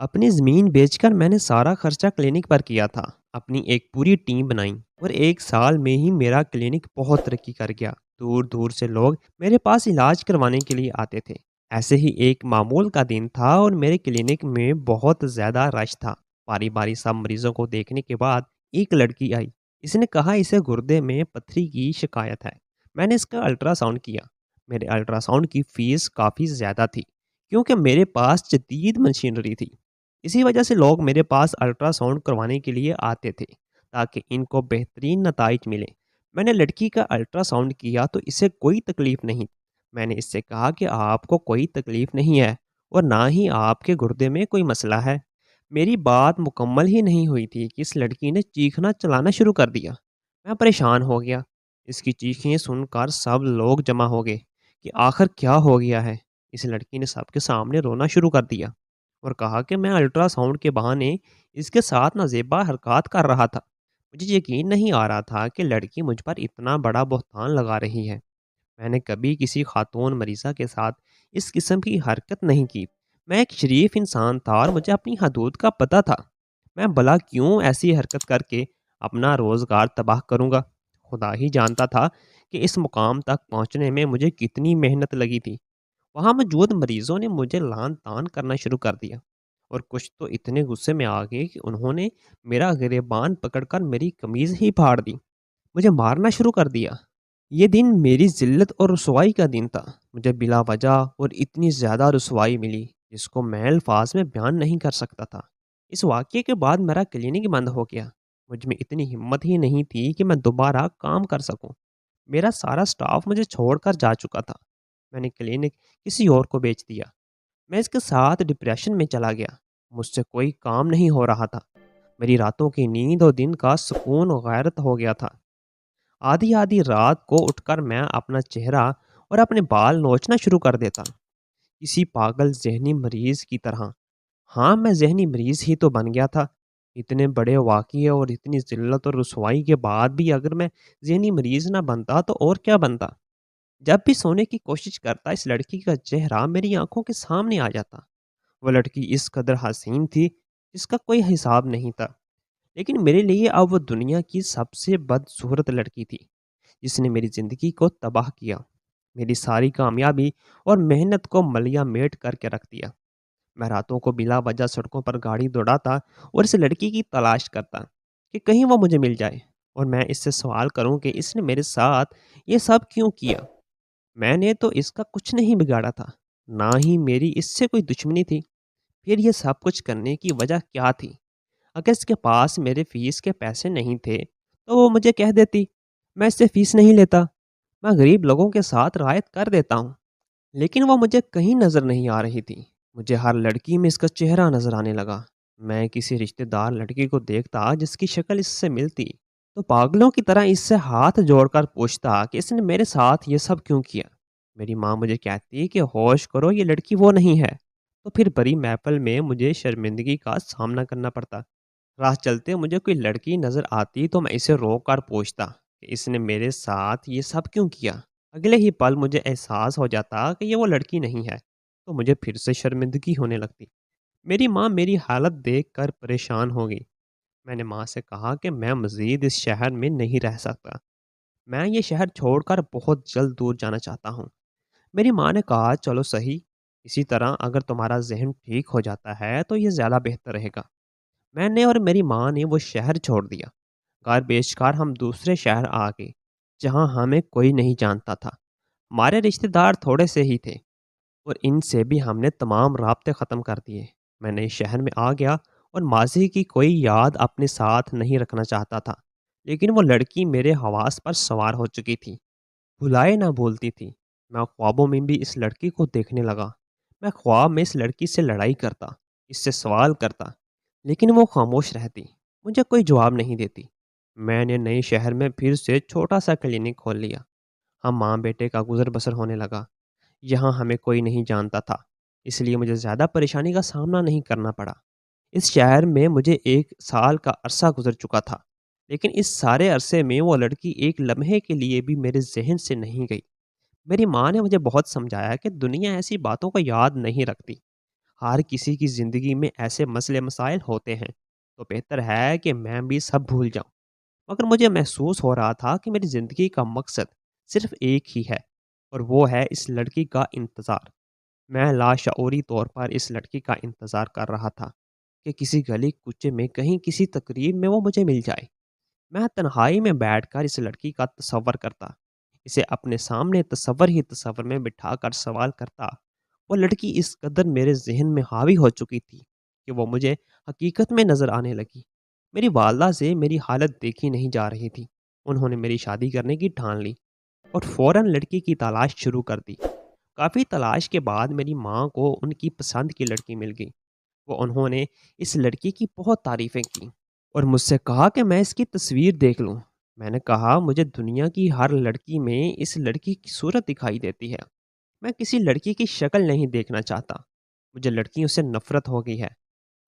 अपनी ज़मीन बेचकर मैंने सारा खर्चा क्लिनिक पर किया था। अपनी एक पूरी टीम बनाई और 1 साल में ही मेरा क्लिनिक बहुत तरक्की कर गया। दूर-दूर से लोग मेरे पास इलाज करवाने के लिए आते थे। ऐसे ही एक मामूल का दिन था और मेरे क्लिनिक में बहुत ज़्यादा रश था। बारी-बारी सब मरीज़ों को देखने के बाद एक लड़की आई। इसने कहा इसे गुर्दे में पत्थरी की शिकायत है। मैंने इसका अल्ट्रासाउंड किया। मेरे अल्ट्रासाउंड की फ़ीस काफ़ी ज़्यादा थी, क्योंकि मेरे पास जदीद मशीनरी थी। इसी वजह से लोग मेरे पास अल्ट्रासाउंड करवाने के लिए आते थे, ताकि इनको बेहतरीन नताइज मिले। मैंने लड़की का अल्ट्रासाउंड किया तो इसे कोई तकलीफ नहीं। मैंने इससे कहा कि आपको कोई तकलीफ नहीं है और ना ही आपके गुर्दे में कोई मसला है। मेरी बात मुकम्मल ही नहीं हुई थी कि इस लड़की ने चीखना चलाना शुरू कर दिया। मैं परेशान हो गया। इसकी चीखें सुनकर सब लोग जमा हो गए कि आखिर क्या हो गया है। इस लड़की ने सबके सामने रोना शुरू कर दिया और कहा कि मैं अल्ट्रासाउंड के बहाने इसके साथ नाजेबा हरकत कर रहा था। मुझे यकीन नहीं आ रहा था कि लड़की मुझ पर इतना बड़ा बहतान लगा रही है। मैंने कभी किसी खातून मरीज़ा के साथ इस किस्म की हरकत नहीं की। मैं एक शरीफ इंसान था और मुझे अपनी हदूद का पता था। मैं भला क्यों ऐसी हरकत करके अपना रोज़गार तबाह करूँगा। खुदा ही जानता था कि इस मुकाम तक पहुँचने में मुझे कितनी मेहनत लगी थी। वहाँ मौजूद मरीजों ने मुझे लान-तान करना शुरू कर दिया और कुछ तो इतने गुस्से में आ गए कि उन्होंने मेरा गिरेबान पकड़कर मेरी कमीज़ ही फाड़ दी। मुझे मारना शुरू कर दिया। ये दिन मेरी ज़िल्लत और रुसवाई का दिन था। मुझे बिला वजह और इतनी ज़्यादा रुसवाई मिली, जिसको मैं अल्फाज़ में बयान नहीं कर सकता था। इस वाक़ये के बाद मेरा क्लिनिक बंद हो गया। मुझ में इतनी हिम्मत ही नहीं थी कि मैं दोबारा काम कर सकूँ। मेरा सारा स्टाफ मुझे छोड़कर जा चुका था। मैंने क्लिनिक किसी और को बेच दिया। मैं इसके साथ डिप्रेशन में चला गया। मुझसे कोई काम नहीं हो रहा था। मेरी रातों की नींद और दिन का सुकून गैरत हो गया था। आधी-आधी रात को उठकर मैं अपना चेहरा और अपने बाल नोचना शुरू कर देता, किसी पागल ज़हनी मरीज़ की तरह। हाँ, मैं ज़हनी मरीज़ ही तो बन गया था। इतने बड़े वाक़ये और इतनी ज़िल्लत और रुसवाई के बाद भी अगर मैं ज़हनी मरीज़ ना बनता तो और क्या बनता? जब भी सोने की कोशिश करता इस लड़की का चेहरा मेरी आंखों के सामने आ जाता। वो लड़की इस कदर हसीन थी जिसका कोई हिसाब नहीं था। लेकिन मेरे लिए अब वो दुनिया की सबसे बदसूरत लड़की थी जिसने मेरी ज़िंदगी को तबाह किया। मेरी सारी कामयाबी और मेहनत को मलिया मेट करके रख दिया। मैं रातों को बिला वजह सड़कों पर गाड़ी दौड़ाता और इस लड़की की तलाश करता कि कहीं वो मुझे मिल जाए और मैं इससे सवाल करूं कि इसने मेरे साथ ये सब क्यों किया। मैंने तो इसका कुछ नहीं बिगाड़ा था, ना ही मेरी इससे कोई दुश्मनी थी। फिर ये सब कुछ करने की वजह क्या थी? अगर इसके पास मेरे फ़ीस के पैसे नहीं थे, तो वो मुझे कह देती, मैं इससे फ़ीस नहीं लेता, मैं गरीब लोगों के साथ रियायत कर देता हूँ। लेकिन वो मुझे कहीं नज़र नहीं आ रही थी। मुझे हर लड़की में इसका चेहरा नज़र आने लगा। मैं किसी रिश्तेदार लड़की को देखता जिसकी शक्ल इससे मिलती, तो पागलों की तरह इससे हाथ जोड़कर पूछता कि इसने मेरे साथ ये सब क्यों किया। मेरी माँ मुझे कहती कि होश करो ये लड़की वो नहीं है। तो फिर बड़ी महफ़िल में मुझे शर्मिंदगी का सामना करना पड़ता। राह चलते मुझे कोई लड़की नज़र आती तो मैं इसे रोक कर पूछता कि इसने मेरे साथ ये सब क्यों किया। अगले ही पल मुझे एहसास हो जाता कि ये वो लड़की नहीं है, तो मुझे फिर से शर्मिंदगी होने लगती। मेरी माँ मेरी हालत देखकर परेशान हो गई। मैंने माँ से कहा कि मैं मज़ीद इस शहर में नहीं रह सकता। मैं ये शहर छोड़कर बहुत जल्द दूर जाना चाहता हूँ। मेरी माँ ने कहा चलो सही, इसी तरह अगर तुम्हारा ज़हन ठीक हो जाता है तो ये ज़्यादा बेहतर रहेगा। मैंने और मेरी माँ ने वो शहर छोड़ दिया। घर बेचकर हम दूसरे शहर आ गए, जहाँ हमें कोई नहीं जानता था। हमारे रिश्तेदार थोड़े से ही थे और इनसे भी हमने तमाम राब्ते ख़त्म कर दिए। मैं नए शहर में आ गया और माज़ी की कोई याद अपने साथ नहीं रखना चाहता था। लेकिन वो लड़की मेरे हवास पर सवार हो चुकी थी। भुलाए ना भूलती थी। मैं ख्वाबों में भी इस लड़की को देखने लगा। मैं ख्वाब में इस लड़की से लड़ाई करता, इससे सवाल करता, लेकिन वो खामोश रहती, मुझे कोई जवाब नहीं देती। मैंने नए शहर में फिर से छोटा-सा क्लिनिक खोल लिया। हम माँ-बेटे का गुज़र-बसर होने लगा। यहाँ हमें कोई नहीं जानता था, इसलिए मुझे ज़्यादा परेशानी का सामना नहीं करना पड़ा। इस शहर में मुझे 1 साल का अरसा गुज़र चुका था, लेकिन इस सारे अरसे में वो लड़की एक लम्हे के लिए भी मेरे ज़हन से नहीं गई। मेरी माँ ने मुझे बहुत समझाया कि दुनिया ऐसी बातों को याद नहीं रखती। ہر کسی کی زندگی میں ایسے مسئلے مسائل ہوتے ہیں، تو بہتر ہے کہ میں بھی سب بھول جاؤں۔ مگر مجھے محسوس ہو رہا تھا کہ میری زندگی کا مقصد صرف ایک ہی ہے، اور وہ ہے اس لڑکی کا انتظار۔ میں لاشعوری طور پر اس لڑکی کا انتظار کر رہا تھا کہ کسی گلی کوچے میں کہیں کسی تقریب میں وہ مجھے مل جائے۔ میں تنہائی میں بیٹھ کر اس لڑکی کا تصور کرتا، اسے اپنے سامنے تصور ہی تصور میں بٹھا کر سوال کرتا۔ وہ لڑکی اس قدر میرے ذہن میں حاوی ہو چکی تھی کہ وہ مجھے حقیقت میں نظر آنے لگی۔ میری والدہ سے میری حالت دیکھی نہیں جا رہی تھی۔ انہوں نے میری شادی کرنے کی ٹھان لی اور فوراً لڑکی کی تلاش شروع کر دی۔ کافی تلاش کے بعد میری ماں کو ان کی پسند کی لڑکی مل گئی۔ انہوں نے اس لڑکی کی بہت تعریفیں کی اور مجھ سے کہا کہ میں اس کی تصویر دیکھ لوں۔ میں نے کہا مجھے دنیا کی ہر لڑکی میں اس لڑکی کی صورت دکھائی دیتی ہے۔ میں کسی لڑکی کی شکل نہیں دیکھنا چاہتا۔ مجھے لڑکیوں سے نفرت ہو گئی ہے۔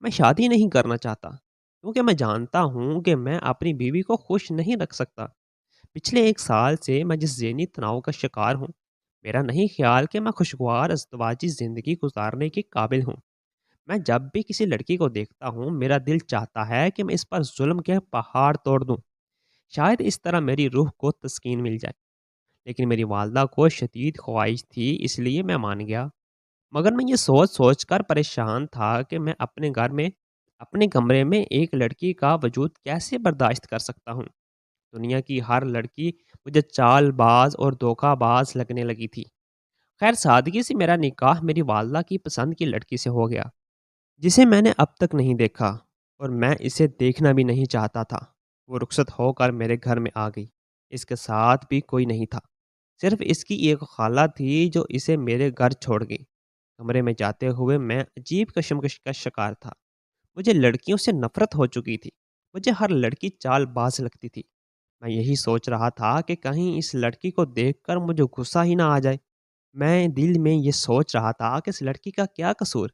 میں شادی نہیں کرنا چاہتا کیونکہ میں جانتا ہوں کہ میں اپنی بیوی کو خوش نہیں رکھ سکتا۔ پچھلے ایک سال سے میں جس ذہنی تناؤ کا شکار ہوں، میرا نہیں خیال کہ میں خوشگوار ازدواجی زندگی گزارنے کے قابل ہوں۔ میں جب بھی کسی لڑکی کو دیکھتا ہوں میرا دل چاہتا ہے کہ میں اس پر ظلم کے پہاڑ توڑ دوں۔ شاید اس طرح میری روح کو تسکین مل جائے، لیکن میری والدہ کو شدید خواہش تھی اس لیے میں مان گیا۔ مگر میں یہ سوچ سوچ کر پریشان تھا کہ میں اپنے گھر میں اپنے کمرے میں ایک لڑکی کا وجود کیسے برداشت کر سکتا ہوں۔ دنیا کی ہر لڑکی مجھے چال باز اور دھوکہ باز لگنے لگی تھی۔ خیر سادگی سے میرا نکاح میری والدہ کی پسند کی لڑکی سے ہو گیا، جسے میں نے اب تک نہیں دیکھا اور میں اسے دیکھنا بھی نہیں چاہتا تھا۔ وہ رخصت ہو کر میرے گھر میں آ گئی۔ اس کے ساتھ بھی کوئی نہیں تھا، صرف اس کی ایک خالہ تھی جو اسے میرے گھر چھوڑ گئی۔ کمرے میں جاتے ہوئے میں عجیب کشمکش کا شکار تھا۔ مجھے لڑکیوں سے نفرت ہو چکی تھی۔ مجھے ہر لڑکی چال باز لگتی تھی۔ میں یہی سوچ رہا تھا کہ کہیں اس لڑکی کو دیکھ کر مجھے غصہ ہی نہ آ جائے۔ میں دل میں یہ سوچ رہا تھا کہ اس لڑکی کا کیا قصور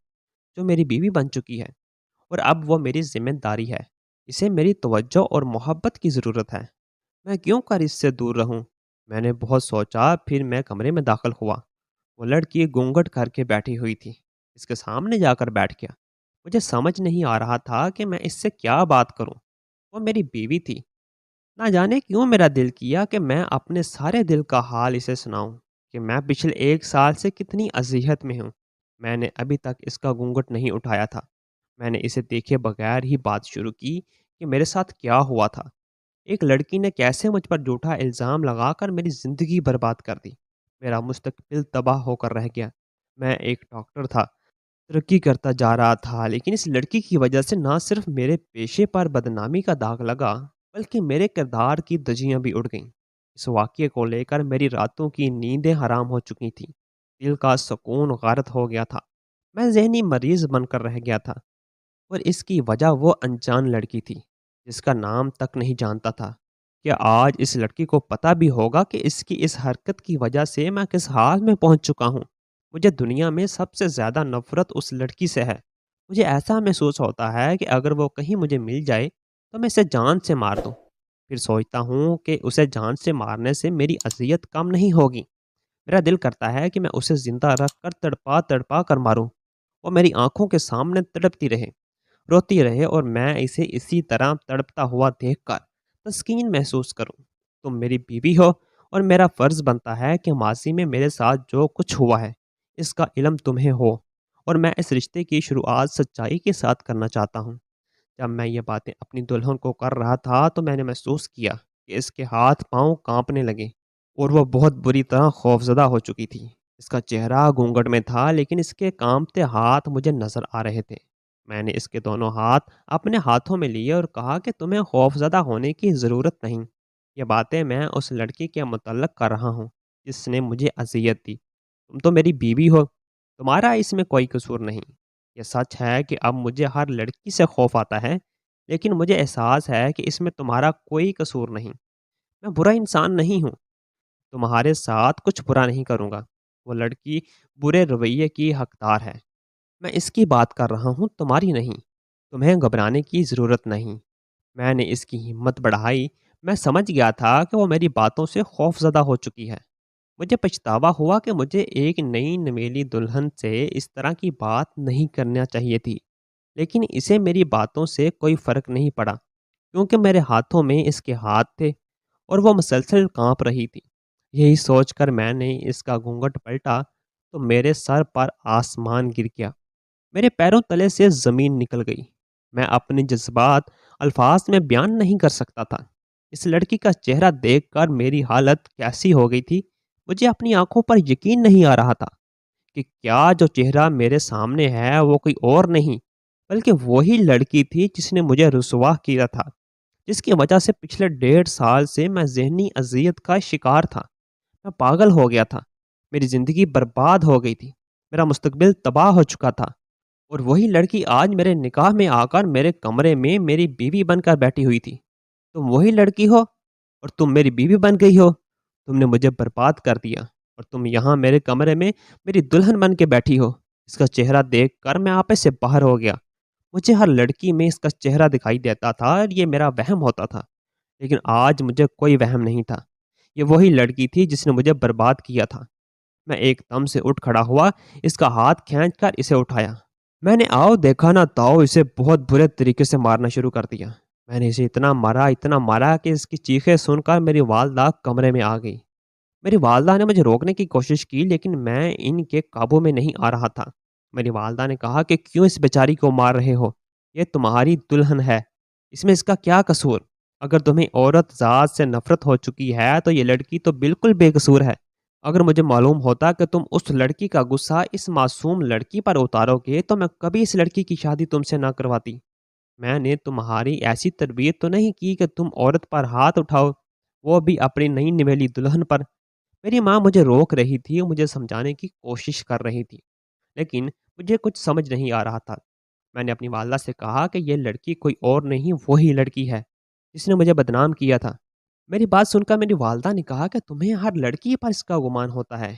جو میری بیوی بن چکی ہے، اور اب وہ میری ذمہ داری ہے۔ اسے میری توجہ اور محبت کی ضرورت ہے۔ میں کیوں کر اس سے دور رہوں؟ میں نے بہت سوچا، پھر میں کمرے میں داخل ہوا۔ وہ لڑکی گھونگھٹ کر کے بیٹھی ہوئی تھی۔ اس کے سامنے جا کر بیٹھ گیا۔ مجھے سمجھ نہیں آ رہا تھا کہ میں اس سے کیا بات کروں۔ وہ میری بیوی تھی۔ نہ جانے کیوں میرا دل کیا کہ میں اپنے سارے دل کا حال اسے سناؤں کہ میں پچھلے ایک سال سے کتنی اذیت میں ہوں۔ میں نے ابھی تک اس کا گھونگھٹ نہیں اٹھایا تھا۔ میں نے اسے دیکھے بغیر ہی بات شروع کی کہ میرے ساتھ کیا ہوا تھا۔ ایک لڑکی نے کیسے مجھ پر جھوٹا الزام لگا کر میری زندگی برباد کر دی۔ میرا مستقبل تباہ ہو کر رہ گیا۔ میں ایک ڈاکٹر تھا، ترقی کرتا جا رہا تھا، لیکن اس لڑکی کی وجہ سے نہ صرف میرے پیشے پر بدنامی کا داغ لگا بلکہ میرے کردار کی دھجیاں بھی اڑ گئیں۔ اس واقعے کو لے کر میری راتوں کی نیندیں حرام ہو چکی تھیں۔ دل کا سکون غارت ہو گیا تھا۔ میں ذہنی مریض بن کر رہ گیا تھا، اور اس کی وجہ وہ انجان لڑکی تھی جس کا نام تک نہیں جانتا تھا۔ کیا آج اس لڑکی کو پتہ بھی ہوگا کہ اس کی اس حرکت کی وجہ سے میں کس حال میں پہنچ چکا ہوں؟ مجھے دنیا میں سب سے زیادہ نفرت اس لڑکی سے ہے۔ مجھے ایسا محسوس ہوتا ہے کہ اگر وہ کہیں مجھے مل جائے تو میں اسے جان سے مار دوں۔ پھر سوچتا ہوں کہ اسے جان سے مارنے سے میری اذیت کم نہیں ہوگی۔ میرا دل کرتا ہے کہ میں اسے زندہ رکھ کر تڑپا تڑپا کر ماروں۔ وہ میری آنکھوں کے سامنے تڑپتی رہے، روتی رہے، اور میں اسے اسی طرح تڑپتا ہوا دیکھ کر تسکین محسوس کروں۔ تم میری بیوی ہو اور میرا فرض بنتا ہے کہ ماضی میں میرے ساتھ جو کچھ ہوا ہے اس کا علم تمہیں ہو، اور میں اس رشتے کی شروعات سچائی کے ساتھ کرنا چاہتا ہوں۔ جب میں یہ باتیں اپنی دلہن کو کر رہا تھا تو میں نے محسوس کیا کہ اس کے ہاتھ پاؤں کانپنے لگے اور وہ بہت بری طرح خوفزدہ ہو چکی تھی۔ اس کا چہرہ گھونگھٹ میں تھا لیکن اس کے کانپتے ہاتھ مجھے نظر آ رہے تھے۔ میں نے اس کے دونوں ہاتھ اپنے ہاتھوں میں لیے اور کہا کہ تمہیں خوفزدہ ہونے کی ضرورت نہیں۔ یہ باتیں میں اس لڑکی کے متعلق کر رہا ہوں جس نے مجھے اذیت دی۔ تم تو میری بیوی ہو، تمہارا اس میں کوئی قصور نہیں۔ یہ سچ ہے کہ اب مجھے ہر لڑکی سے خوف آتا ہے، لیکن مجھے احساس ہے کہ اس میں تمہارا کوئی قصور نہیں۔ میں برا انسان نہیں ہوں، تمہارے ساتھ کچھ برا نہیں کروں گا۔ وہ لڑکی برے رویے کی حقدار ہے۔ میں اس کی بات کر رہا ہوں، تمہاری نہیں۔ تمہیں گھبرانے کی ضرورت نہیں۔ میں نے اس کی ہمت بڑھائی۔ میں سمجھ گیا تھا کہ وہ میری باتوں سے خوف زدہ ہو چکی ہے۔ मुझे पछतावा हुआ कि मुझे एक नई नवेली दुल्हन से इस तरह की बात नहीं करना चाहिए थी। लेकिन इसे मेरी बातों से कोई फ़र्क नहीं पड़ा, क्योंकि मेरे हाथों में इसके हाथ थे और वो मुसलसल काँप रही थी। यही सोचकर मैंने इसका घूंघट पलटा तो मेरे सर पर आसमान गिर गया। मेरे पैरों तले से ज़मीन निकल गई। मैं अपने जज़्बात अल्फाज में बयान नहीं कर सकता था। इस लड़की का चेहरा देखकर मेरी हालत कैसी हो गई थी, मुझे अपनी आँखों पर यकीन नहीं आ रहा था कि क्या जो चेहरा मेरे सामने है वो कोई और नहीं, बल्कि वही लड़की थी जिसने मुझे रुसवा किया था, जिसकी वजह से पिछले 1.5 साल से मैं ज़हनी अज़ियत का शिकार था। मैं पागल हो गया था। मेरी ज़िंदगी बर्बाद हो गई थी। मेरा मुस्तकबिल तबाह हो चुका था। और वही लड़की आज मेरे निकाह में आकर मेरे कमरे में मेरी बीवी बनकर बैठी हुई थी। तुम वही लड़की हो और तुम मेरी बीवी बन गई हो। तुमने मुझे बर्बाद कर दिया और तुम यहाँ मेरे कमरे में मेरी दुल्हन बन के बैठी हो। इसका चेहरा देखकर मैं आपे से बाहर हो गया। मुझे हर लड़की में इसका चेहरा दिखाई देता था और ये मेरा वहम होता था। लेकिन आज मुझे कोई वहम नहीं था। ये वही लड़की थी जिसने मुझे बर्बाद किया था। मैं एकदम से उठ खड़ा हुआ, इसका हाथ खींचकर इसे उठाया। मैंने आओ देखा ना ताओ इसे बहुत बुरे तरीके से मारना शुरू कर दिया। मैंने इसे इतना मारा कि इसकी चीखें सुनकर मेरी वालदा कमरे में आ गई। मेरी वालदा ने मुझे रोकने की कोशिश की, लेकिन मैं इनके काबू में नहीं आ रहा था। मेरी वालदा ने कहा कि क्यों इस बेचारी को मार रहे हो? ये तुम्हारी दुल्हन है। इसमें इसका क्या कसूर? अगर तुम्हें औरत ज़ात से नफ़रत हो चुकी है तो ये लड़की तो बिल्कुल बेकसूर है। अगर मुझे मालूम होता कि तुम उस लड़की का गुस्सा इस मासूम लड़की पर उतारोगे तो मैं कभी इस लड़की की शादी तुमसे ना करवाती। मैंने तुम्हारी ऐसी तरबियत तो नहीं की कि तुम औरत पर हाथ उठाओ, वो भी अपनी नई निवेली दुल्हन पर। मेरी माँ मुझे रोक रही थी और मुझे समझाने की कोशिश कर रही थी, लेकिन मुझे कुछ समझ नहीं आ रहा था। मैंने अपनी वालदा से कहा कि ये लड़की कोई और नहीं, वही लड़की है जिसने मुझे बदनाम किया था। मेरी बात सुनकर मेरी वालदा ने कहा कि तुम्हें हर लड़की पर इसका गुमान होता है।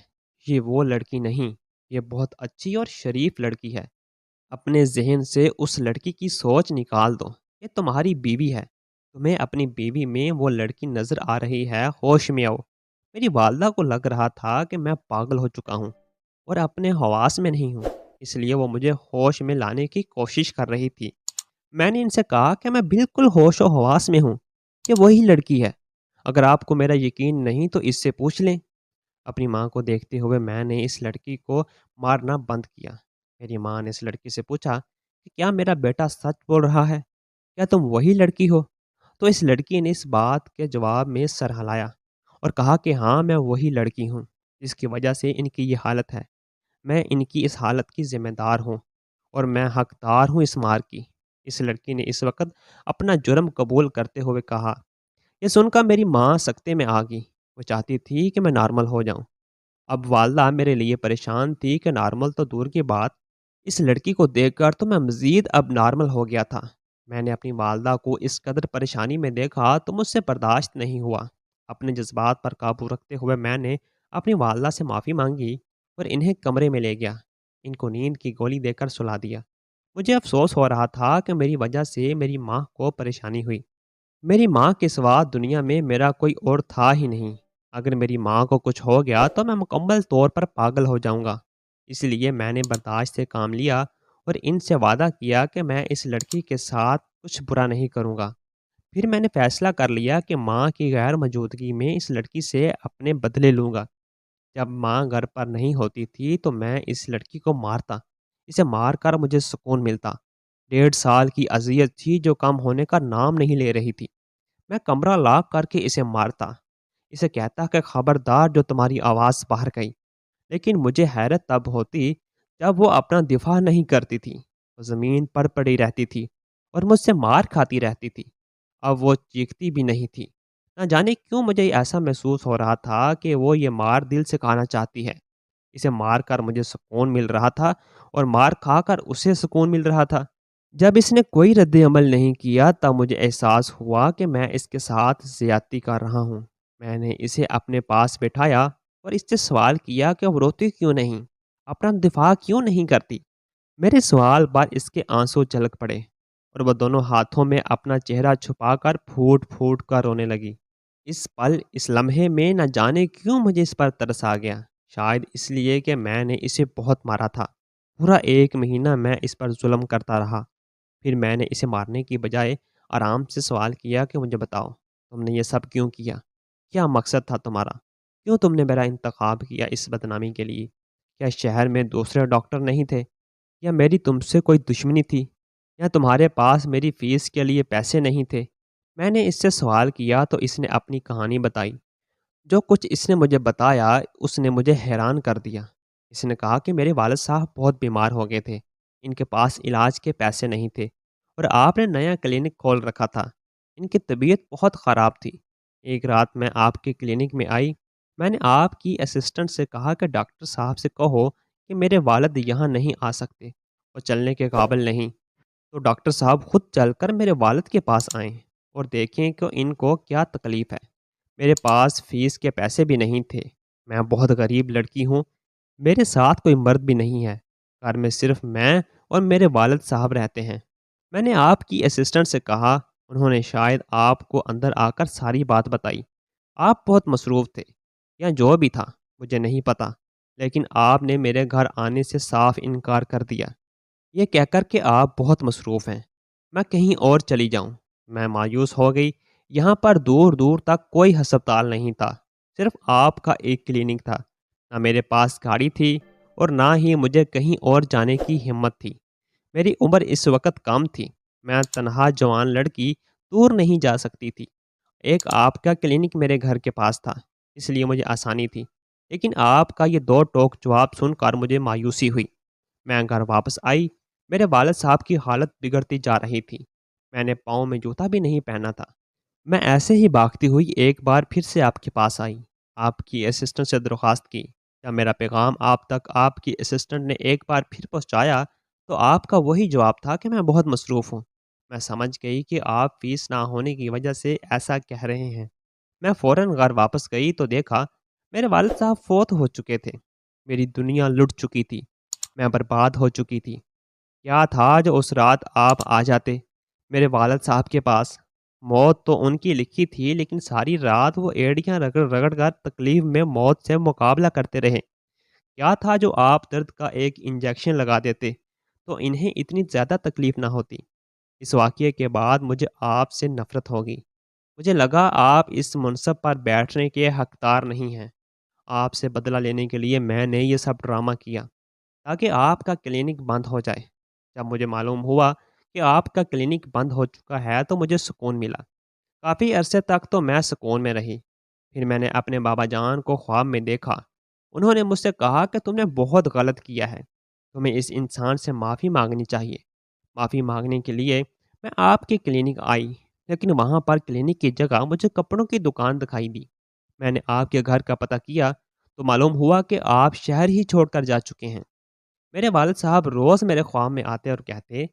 ये वो लड़की नहीं, ये बहुत अच्छी और शरीफ लड़की है। अपने ज़हन से उस लड़की की सोच निकाल दो। ये तुम्हारी बीवी है। तुम्हें अपनी बीवी में वो लड़की नज़र आ रही है, होश में आओ। मेरी वालदा को लग रहा था कि मैं पागल हो चुका हूँ और अपने हवास में नहीं हूँ। इसलिए वो मुझे होश में लाने की कोशिश कर रही थी। मैंने इनसे कहा कि मैं बिल्कुल होश और हवास में हूँ। ये वही लड़की है। अगर आपको मेरा यकीन नहीं तो इससे पूछ लें। अपनी माँ को देखते हुए मैंने इस लड़की को मारना बंद किया। मेरी माँ ने इस लड़की से पूछा कि क्या मेरा बेटा सच बोल रहा है? क्या तुम वही लड़की हो? तो इस लड़की ने इस बात के जवाब में सर हिलाया और कहा कि हाँ, मैं वही लड़की हूँ जिसकी वजह से इनकी ये हालत है। मैं इनकी इस हालत की ज़िम्मेदार हूँ और मैं हकदार हूँ इस मार की। इस लड़की ने इस वक़्त अपना जुर्म कबूल करते हुए कहा। ये सुनकर मेरी माँ सख्ते में आ गई। वो चाहती थी कि मैं नॉर्मल हो जाऊँ। अब वालदा मेरे लिए परेशान थी कि नॉर्मल तो दूर की बात, इस लड़की को देखकर तो मैं मज़ीद अब नॉर्मल हो गया था। मैंने अपनी वालदा को इस कदर परेशानी में देखा तो मुझसे बर्दाश्त नहीं हुआ। अपने जज़्बात पर काबू रखते हुए मैंने अपनी वालदा से माफ़ी माँगी और इन्हें कमरे में ले गया। इनको नींद की गोली देकर सुला दिया। मुझे अफ़सोस हो रहा था कि मेरी वजह से मेरी माँ को परेशानी हुई। मेरी माँ के सिवा दुनिया में मेरा कोई और था ही नहीं। अगर मेरी माँ को कुछ हो गया तो मैं मुकम्मल तौर पर पागल हो जाऊँगा। इसलिए मैंने बर्दाश्त से काम लिया और इनसे वादा किया कि मैं इस लड़की के साथ कुछ बुरा नहीं करूँगा। फिर मैंने फ़ैसला कर लिया कि माँ की गैर मौजूदगी में इस लड़की से अपने बदले लूँगा। जब माँ घर पर नहीं होती थी तो मैं इस लड़की को मारता। इसे मार कर मुझे सुकून मिलता। 1.5 साल की अज़ियत थी जो कम होने का नाम नहीं ले रही थी। मैं कमरा लॉक करके इसे मारता। इसे कहता कि खबरदार जो तुम्हारी आवाज़ बाहर गई। लेकिन मुझे हैरत तब होती जब वो अपना दिफा नहीं करती थी। वो ज़मीन पर पड़ी रहती थी और मुझसे मार खाती रहती थी। अब वो चीखती भी नहीं थी। ना जाने क्यों मुझे ऐसा महसूस हो रहा था कि वो ये मार दिल से खाना चाहती है। इसे मार कर मुझे सुकून मिल रहा था और मार खाकर उसे सुकून मिल रहा था। जब इसने कोई रद्द-ए-अमल नहीं किया तब मुझे एहसास हुआ कि मैं इसके साथ ज़्यादती कर रहा हूँ। मैंने इसे अपने पास बिठाया और इससे सवाल किया कि वो रोती क्यों नहीं? अपना दिफ़ा क्यों नहीं करती? मेरे सवाल पर इसके आंसू छलक पड़े और वो दोनों हाथों में अपना चेहरा छुपाकर फूट-फूट कर रोने लगी। اس پل اس لمحے میں نہ جانے کیوں مجھے اس پر ترس آ گیا۔ شاید اس لیے کہ میں نے اسے بہت مارا تھا۔ پورا 1 مہینہ میں اس پر ظلم کرتا رہا۔ پھر میں نے اسے مارنے کی بجائے آرام سے سوال کیا کہ مجھے بتاؤ، تم نے یہ سب کیوں کیا؟ کیا مقصد تھا تمہارا؟ کیوں تم نے میرا انتخاب کیا اس بدنامی کے لیے؟ کیا شہر میں دوسرے ڈاکٹر نہیں تھے؟ یا میری تم سے کوئی دشمنی تھی؟ یا تمہارے پاس میری فیس کے لیے پیسے نہیں تھے؟ میں نے اس سے سوال کیا تو اس نے اپنی کہانی بتائی۔ جو کچھ اس نے مجھے بتایا اس نے مجھے حیران کر دیا۔ اس نے کہا کہ میرے والد صاحب بہت بیمار ہو گئے تھے، ان کے پاس علاج کے پیسے نہیں تھے، اور آپ نے نیا کلینک کھول رکھا تھا۔ ان کی طبیعت بہت خراب تھی۔ ایک رات میں آپ کے کلینک میں آئی۔ میں نے آپ کی اسسٹنٹ سے کہا کہ ڈاکٹر صاحب سے کہو کہ میرے والد یہاں نہیں آ سکتے، وہ چلنے کے قابل نہیں۔ تو ڈاکٹر صاحب خود چل کر میرے والد کے پاس آئیں اور دیکھیں کہ ان کو کیا تکلیف ہے۔ میرے پاس فیس کے پیسے بھی نہیں تھے۔ میں بہت غریب لڑکی ہوں، میرے ساتھ کوئی مرد بھی نہیں ہے، گھر میں صرف میں اور میرے والد صاحب رہتے ہیں۔ میں نے آپ کی اسسٹنٹ سے کہا، انہوں نے شاید آپ کو اندر آ کر ساری بات بتائی۔ آپ بہت مصروف تھے یا جو بھی تھا مجھے نہیں پتا، لیکن آپ نے میرے گھر آنے سے صاف انکار کر دیا، یہ کہہ کر کہ آپ بہت مصروف ہیں، میں کہیں اور چلی جاؤں۔ میں مایوس ہو گئی۔ یہاں پر دور دور تک کوئی ہسپتال نہیں تھا، صرف آپ کا ایک کلینک تھا۔ نہ میرے پاس گاڑی تھی اور نہ ہی مجھے کہیں اور جانے کی ہمت تھی۔ میری عمر اس وقت کم تھی، میں تنہا جوان لڑکی دور نہیں جا سکتی تھی۔ ایک آپ کا کلینک میرے گھر کے پاس تھا، اس لیے مجھے آسانی تھی، لیکن آپ کا یہ دو ٹوک جواب سن کر مجھے مایوسی ہوئی۔ میں گھر واپس آئی۔ میرے والد صاحب کی حالت بگڑتی جا رہی تھی۔ میں نے پاؤں میں جوتا بھی نہیں پہنا تھا۔ میں ایسے ہی بھاگتی ہوئی ایک بار پھر سے آپ کے پاس آئی۔ آپ کی اسسٹنٹ سے درخواست کی، کیا میرا پیغام آپ تک آپ کی اسسٹنٹ نے ایک بار پھر پہنچایا تو آپ کا وہی جواب تھا کہ میں بہت مصروف ہوں۔ میں سمجھ گئی کہ آپ فیس نہ ہونے کی وجہ سے ایسا کہہ رہے ہیں۔ میں فوراً گھر واپس گئی تو دیکھا میرے والد صاحب فوت ہو چکے تھے۔ میری دنیا لٹ چکی تھی، میں برباد ہو چکی تھی۔ کیا تھا جو اس رات آپ آ جاتے میرے والد صاحب کے پاس؟ موت تو ان کی لکھی تھی، لیکن ساری رات وہ ایڑیاں رگڑ رگڑ کر تکلیف میں موت سے مقابلہ کرتے رہے۔ کیا تھا جو آپ درد کا ایک انجیکشن لگا دیتے تو انہیں اتنی زیادہ تکلیف نہ ہوتی؟ اس واقعے کے بعد مجھے آپ سے نفرت ہوگی۔ مجھے لگا آپ اس منصب پر بیٹھنے کے حقدار نہیں ہیں۔ آپ سے بدلہ لینے کے لیے میں نے یہ سب ڈرامہ کیا تاکہ آپ کا کلینک بند ہو جائے۔ جب مجھے معلوم ہوا کہ آپ کا کلینک بند ہو چکا ہے تو مجھے سکون ملا۔ کافی عرصے تک تو میں سکون میں رہی۔ پھر میں نے اپنے بابا جان کو خواب میں دیکھا۔ انہوں نے مجھ سے کہا کہ تم نے بہت غلط کیا ہے، تمہیں اس انسان سے معافی مانگنی چاہیے۔ معافی مانگنے کے لیے میں آپ کی کلینک آئی، لیکن وہاں پر کلینک کی جگہ مجھے کپڑوں کی دکان دکھائی دی۔ میں نے آپ کے گھر کا پتہ کیا تو معلوم ہوا کہ آپ شہر ہی چھوڑ کر جا چکے ہیں۔ میرے والد صاحب روز میرے خواب میں آتے اور کہتے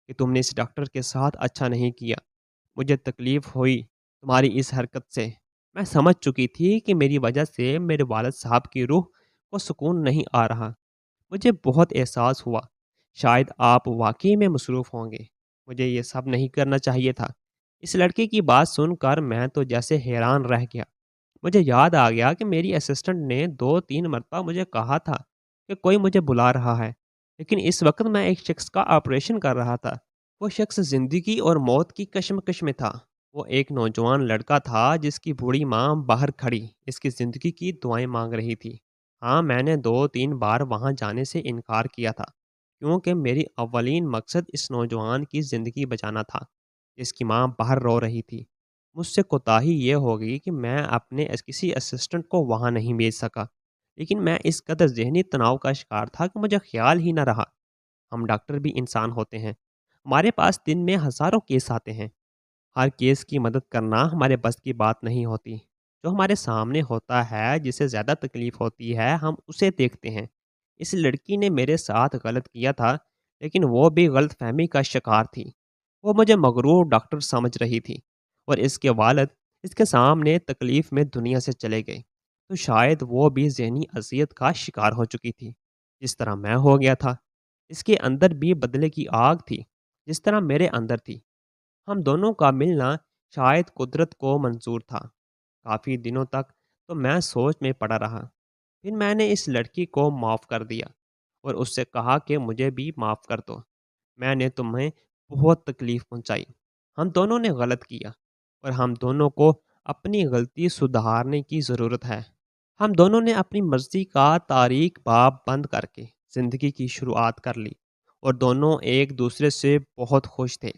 کہ تم نے اس ڈاکٹر کے ساتھ اچھا نہیں کیا۔ مجھے تکلیف ہوئی تمہاری اس حرکت سے۔ میں سمجھ چکی تھی کہ میری وجہ سے میرے والد صاحب کی روح کو سکون نہیں آ رہا۔ مجھے بہت احساس ہوا شاید آپ واقعی میں مصروف ہوں گے۔ مجھے یہ سب نہیں کرنا چاہیے تھا۔ اس لڑکے کی بات سن کر میں تو جیسے حیران رہ گیا۔ مجھے یاد آ گیا کہ میری اسسٹنٹ نے 2-3 مرتبہ مجھے کہا تھا کہ کوئی مجھے بلا رہا ہے، لیکن اس وقت میں ایک شخص کا آپریشن کر رہا تھا۔ وہ شخص زندگی اور موت کی کشمکش میں تھا۔ وہ ایک نوجوان لڑکا تھا جس کی بوڑھی ماں باہر کھڑی اس کی زندگی کی دعائیں مانگ رہی تھی۔ ہاں، میں نے 2-3 بار وہاں جانے سے انکار کیا تھا، کیونکہ میری اولین مقصد اس نوجوان کی زندگی بچانا تھا جس کی ماں باہر رو رہی تھی۔ مجھ سے کوتاہی یہ ہوگی کہ میں اپنے کسی اسسٹنٹ کو وہاں نہیں بھیج سکا، لیکن میں اس قدر ذہنی تناؤ کا شکار تھا کہ مجھے خیال ہی نہ رہا۔ ہم ڈاکٹر بھی انسان ہوتے ہیں، ہمارے پاس دن میں ہزاروں کیس آتے ہیں۔ ہر کیس کی مدد کرنا ہمارے بس کی بات نہیں ہوتی۔ جو ہمارے سامنے ہوتا ہے، جسے زیادہ تکلیف ہوتی ہے، ہم اسے دیکھتے ہیں۔ اس لڑکی نے میرے ساتھ غلط کیا تھا، لیکن وہ بھی غلط فہمی کا شکار تھی۔ وہ مجھے مغرور ڈاکٹر سمجھ رہی تھی، اور اس کے والد اس کے سامنے تکلیف میں دنیا سے چلے گئے تو شاید وہ بھی ذہنی اذیت کا شکار ہو چکی تھی جس طرح میں ہو گیا تھا۔ اس کے اندر بھی بدلے کی آگ تھی جس طرح میرے اندر تھی۔ ہم دونوں کا ملنا شاید قدرت کو منظور تھا۔ کافی دنوں تک تو میں سوچ میں پڑا رہا۔ پھر میں نے اس لڑکی کو معاف کر دیا اور اس سے کہا کہ مجھے بھی معاف کر دو، میں نے تمہیں بہت تکلیف پہنچائی، ہم دونوں نے غلط کیا اور ہم دونوں کو اپنی غلطی سدھارنے کی ضرورت ہے۔ ہم دونوں نے اپنی مرضی کا تاریک باب بند کر کے زندگی کی شروعات کر لی اور دونوں ایک دوسرے سے بہت خوش تھے۔